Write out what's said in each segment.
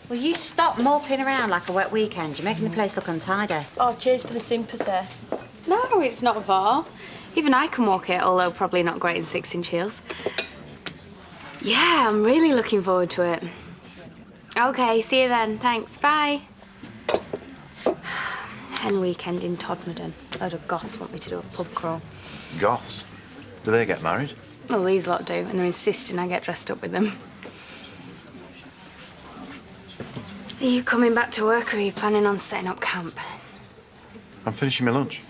Will you stop moping around like a wet weekend? You're making the place look untidy. Oh, cheers for the sympathy. No, it's not far. Even I can walk it, although probably not great in 6-inch heels. Yeah, I'm really looking forward to it. OK, see you then. Thanks. Bye. Hen weekend in Todmorden. A load of goths want me to do a pub crawl. Goths? Do they get married? Well, these lot do, and they're insisting I get dressed up with them. Are you coming back to work, or are you planning on setting up camp? I'm finishing my lunch.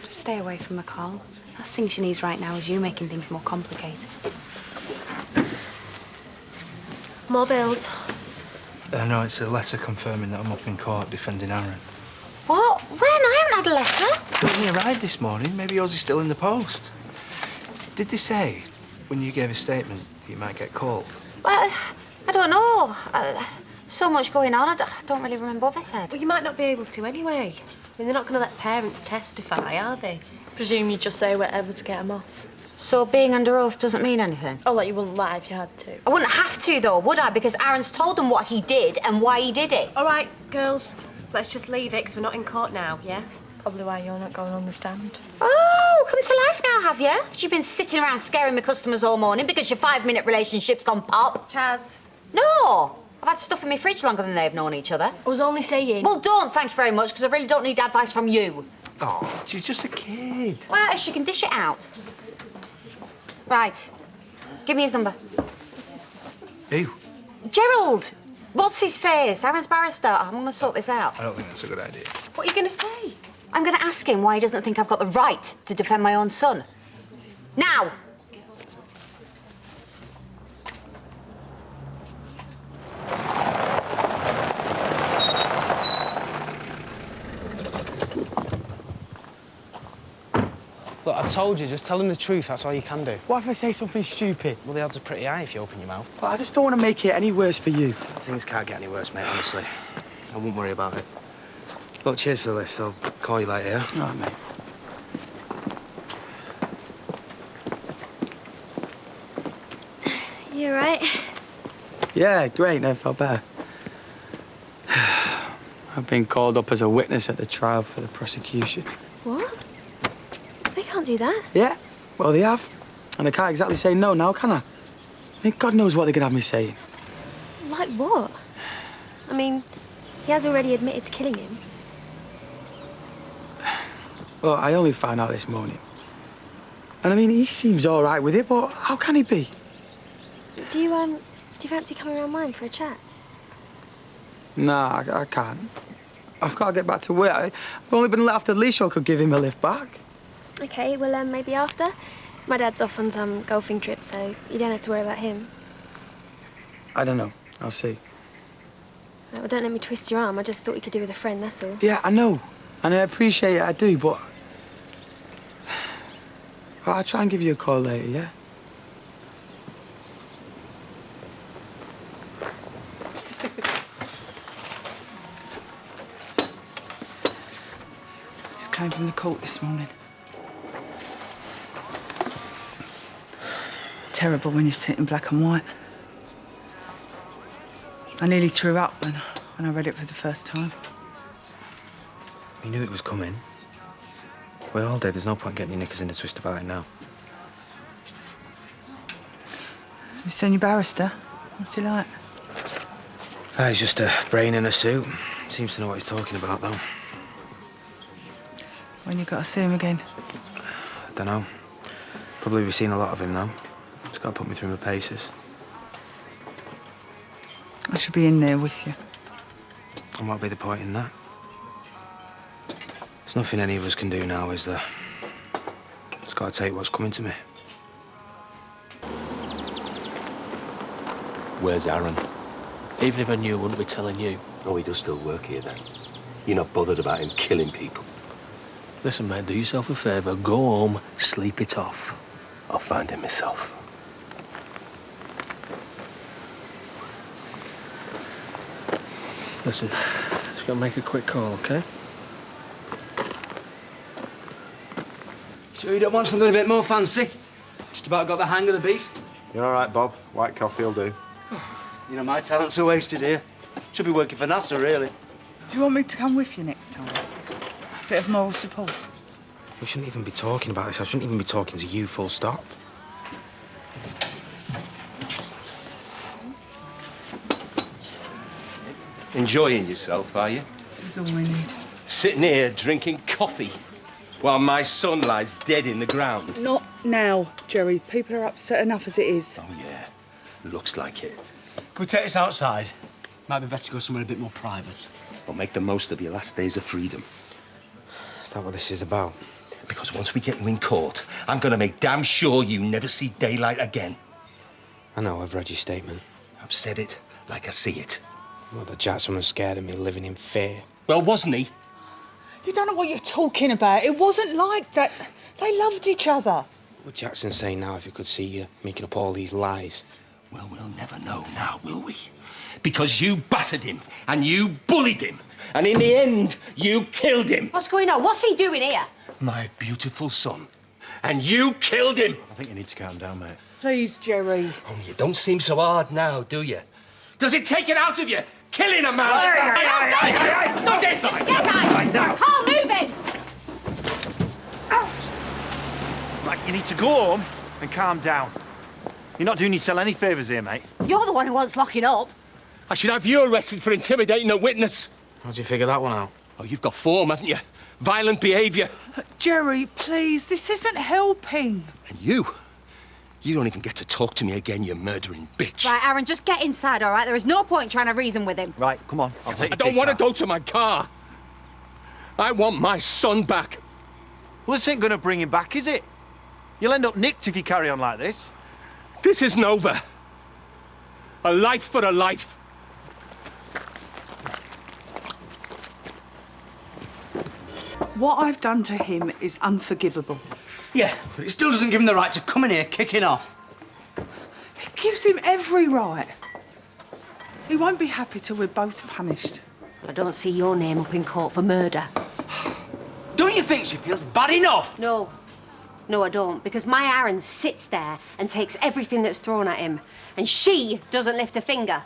Just stay away from McCall. Last thing she needs right now is you making things more complicated. More bills. No, it's a letter confirming that I'm up in court defending Aaron. What? When? I haven't had a letter. When you arrived this morning, maybe yours is still in the post. Did they say, when you gave a statement, that you might get called? Well, I don't know. So much going on, I don't really remember what they said. Well, you might not be able to anyway. I mean, they're not going to let parents testify, are they? Presume you just say whatever to get them off. So being under oath doesn't mean anything? Oh, like you wouldn't lie if you had to. I wouldn't have to, though, would I? Because Aaron's told them what he did and why he did it. All right, girls, let's just leave it, 'cause we're not in court now, yeah? Probably why you're not going on the stand. Oh, come to life now, have you? Have you been sitting around scaring my customers all morning because your 5-minute relationship's gone pop? Chaz. No. I've had stuff in my fridge longer than they've known each other. I was only saying... Well, don't, thank you very much, because I really don't need advice from you. Oh, she's just a kid. Well, if she can dish it out. Right. Give me his number. Who? Gerald! What's his face? Aaron's barrister. I'm going to sort this out. I don't think that's a good idea. What are you going to say? I'm going to ask him why he doesn't think I've got the right to defend my own son. Now! Look, I told you, just tell him the truth, that's all you can do. What if I say something stupid? Well, the odds are pretty high if you open your mouth. But I just don't want to make it any worse for you. Things can't get any worse, mate, honestly. I won't worry about it. Look, cheers for the lift. I'll call you later, yeah? All right, mate. You all right? Yeah, great. Never felt better. I've been called up as a witness at the trial for the prosecution. What? They can't do that. Yeah, well, they have. And I can't exactly say no now, can I? I mean, God knows what they're going to have me saying. Like what? I mean, he has already admitted to killing him. Well, I only found out this morning. And I mean, he seems all right with it, but how can he be? Do you fancy coming around mine for a chat? Nah, I can't. I've got to get back to work. I've only been let off the leash, so I could give him a lift back. OK, well, maybe after. My dad's off on some golfing trip, so you don't have to worry about him. I don't know. I'll see. Well, don't let me twist your arm. I just thought you could do with a friend, that's all. Yeah, I know. And I appreciate it, I do, but... Well, I'll try and give you a call later, yeah? This came from the court this morning. Terrible when you see it in black and white. I nearly threw up when I read it for the first time. You knew it was coming. We're all dead. There's no point getting your knickers in a twist about it now. You seen your barrister? What's he like? He's just a brain in a suit. Seems to know what he's talking about, though. When you got to see him again? I don't know. Probably be seeing a lot of him, though. Just got to put me through my paces. I should be in there with you. And what'll be the point in that? There's nothing any of us can do now, is there? Just got to take what's coming to me. Where's Aaron? Even if I knew, I wouldn't be telling you. Oh, he does still work here, then. You're not bothered about him killing people? Listen, mate, do yourself a favour. Go home, sleep it off. I'll find him myself. Listen, just gotta make a quick call, OK? Sure you don't want something a bit more fancy? Just about got the hang of the beast. You're all right, Bob. White coffee will do. You know, my talents are wasted here. Should be working for NASA, really. Do you want me to come with you next time? Bit of moral support. We shouldn't even be talking about this. I shouldn't even be talking to you, full stop. Enjoying yourself, are you? This is all we need. Sitting here drinking coffee while my son lies dead in the ground. Not now, Jerry. People are upset enough as it is. Oh, yeah. Looks like it. Can we take this outside? Might be better to go somewhere a bit more private. Well, make the most of your last days of freedom. Is that what this is about? Because once we get you in court, I'm going to make damn sure you never see daylight again. I know, I've read your statement. I've said it like I see it. Well, the Jackson was scared of me living in fear. Well, wasn't he? You don't know what you're talking about. It wasn't like that. They loved each other. What Jackson's saying now, if he could see you making up all these lies? Well, we'll never know now, will we? Because you battered him, and you bullied him, and in the end, you killed him. What's going on? What's he doing here? My beautiful son. And you killed him. I think you need to calm down, mate. Please, Jerry. Oh, you don't seem so hard now, do you? Does it take it out of you? Killing a man? Does it? Get out! Carl, move him! Right, you need to go home and calm down. You're not doing yourself any favours here, mate. You're the one who wants locking up. I should have you arrested for intimidating a witness. How'd you figure that one out? Oh, you've got form, haven't you? Violent behaviour. Jerry, please, this isn't helping. And you don't even get to talk to me again, you murdering bitch. Right, Aaron, just get inside, all right? There is no point trying to reason with him. Right, come on. I'll take you. I don't want to go to my car. I want my son back. Well, this ain't going to bring him back, is it? You'll end up nicked if you carry on like this. This isn't over. A life for a life. What I've done to him is unforgivable. Yeah, but it still doesn't give him the right to come in here kicking off. It gives him every right. He won't be happy till we're both punished. I don't see your name up in court for murder. Don't you think she feels bad enough? No. No, I don't, because my Aaron sits there and takes everything that's thrown at him, and she doesn't lift a finger.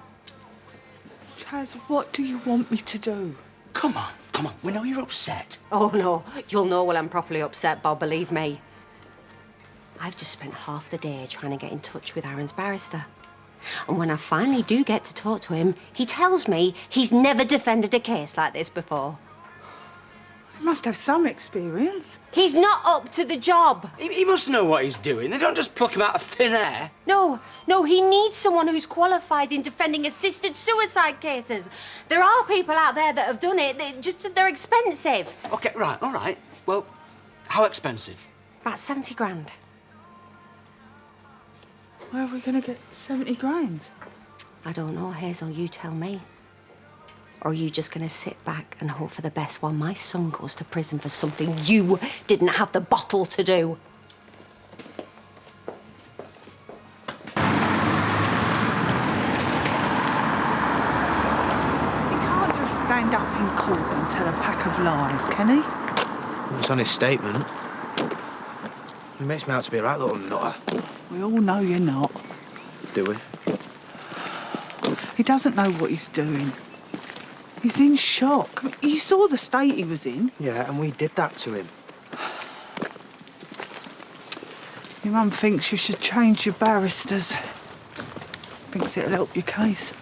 Chaz, what do you want me to do? Come on. We know you're upset. Oh, no. You'll know when I'm properly upset, Bob, believe me. I've just spent half the day trying to get in touch with Aaron's barrister. And when I finally do get to talk to him, he tells me he's never defended a case like this before. He must have some experience. He's not up to the job. He must know what he's doing. They don't just pluck him out of thin air. No, he needs someone who's qualified in defending assisted suicide cases. There are people out there that have done it, they're expensive. OK, right, all right. Well, how expensive? About 70 grand. Where are we going to get 70 grand? I don't know, Hazel, you tell me. Or are you just going to sit back and hope for the best while my son goes to prison for something you didn't have the bottle to do? He can't just stand up in court and tell a pack of lies, can he? It's on his statement. He makes me out to be a right little nutter. We all know you're not. Do we? He doesn't know what he's doing. He's in shock. I mean, you saw the state he was in. Yeah, and we did that to him. Your mum thinks you should change your barristers. Thinks it'll help your case.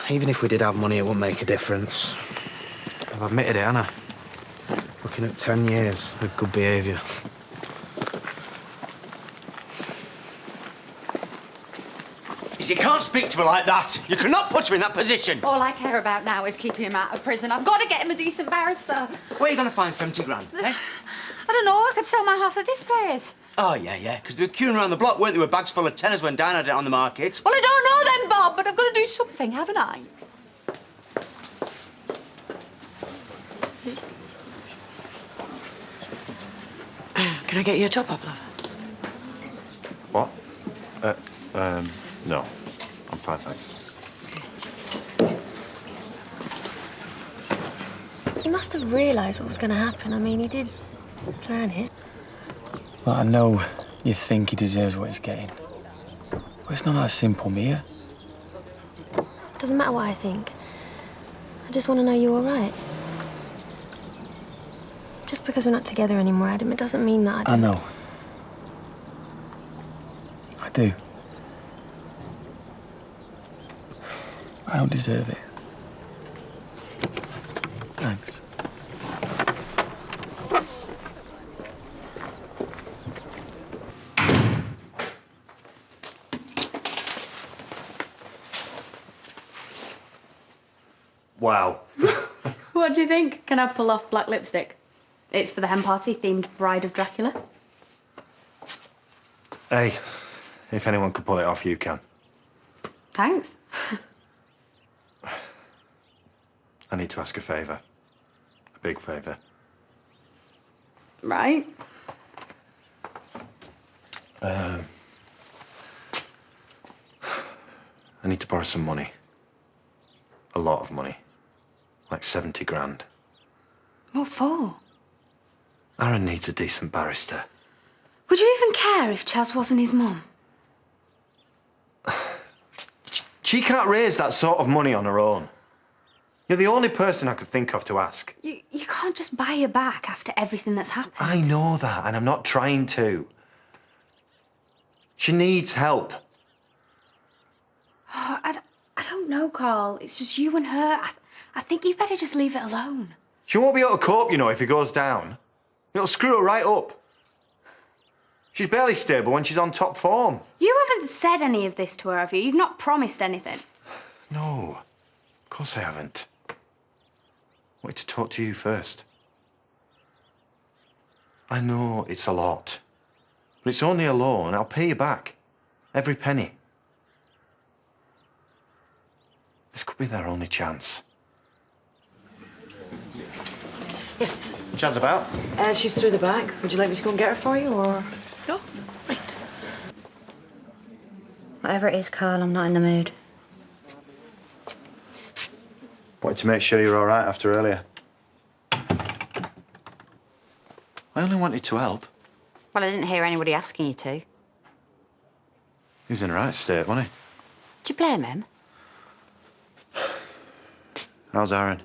Even if we did have money, it wouldn't make a difference. I've admitted it, haven't I? Looking at 10 years with good behaviour. You can't speak to her like that. You cannot put her in that position. All I care about now is keeping him out of prison. I've got to get him a decent barrister. Where are you going to find 70 grand, eh? I don't know. I could sell my half of this place. Oh, yeah, because they were queuing around the block, weren't they, with bags full of tenors when Dan had it on the market? Well, I don't know then, Bob, but I've got to do something, haven't I? Can I get you a top-up, love? What? No. I'm fine, thanks. He must have realised what was going to happen. I mean, he did plan it. Well, I know you think he deserves what he's getting. But it's not that simple, Mia. doesn't matter what I think. I just want to know you're all right. Just because we're not together anymore, Adam, it doesn't mean that I know. I do. I don't deserve it. Thanks. Wow. What do you think? Can I pull off black lipstick? It's for the hen party themed Bride of Dracula. Hey, if anyone could pull it off, you can. Thanks. I need to ask a favour. A big favour. Right. I need to borrow some money. A lot of money. Like 70 grand. What for? Aaron needs a decent barrister. Would you even care if Chaz wasn't his mum? She can't raise that sort of money on her own. You're the only person I could think of to ask. You can't just buy her back after everything that's happened. I know that, and I'm not trying to. She needs help. Oh, I don't know, Carl. It's just you and her. I think you better just leave it alone. She won't be able to cope, you know, if he goes down. It'll screw her right up. She's barely stable when she's on top form. You haven't said any of this to her, have you? You've not promised anything. No, of course I haven't. I wanted to talk to you first. I know it's a lot, but it's only a loan. I'll pay you back. Every penny. This could be their only chance. Yes. Chaz about? She's through the back. Would you like me to go and get her for you, or...? No, right. Whatever it is, Carl, I'm not in the mood. Wanted to make sure you're all right after earlier. I only wanted to help. Well, I didn't hear anybody asking you to. He was in the right state, wasn't he? Do you blame him? How's Aaron?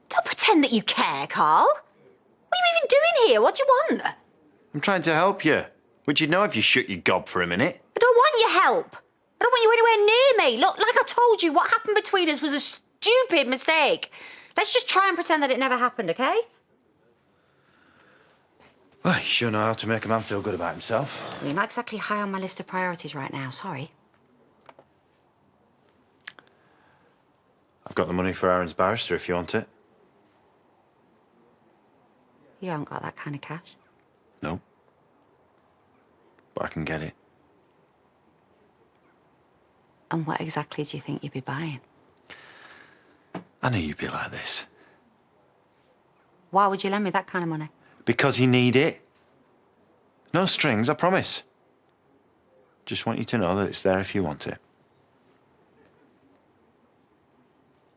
Don't pretend that you care, Carl. What are you even doing here? What do you want? I'm trying to help you. Which you'd know if you shut your gob for a minute. I don't want your help. I don't want you anywhere near me. Look, like I told you, what happened between us was a stupid mistake. Let's just try and pretend that it never happened, okay? Well, you sure know how to make a man feel good about himself. Well, you're not exactly high on my list of priorities right now, sorry. I've got the money for Aaron's barrister if you want it. You haven't got that kind of cash. No. But I can get it. And what exactly do you think you'd be buying? I knew you'd be like this. Why would you lend me that kind of money? Because you need it. No strings, I promise. Just want you to know that it's there if you want it.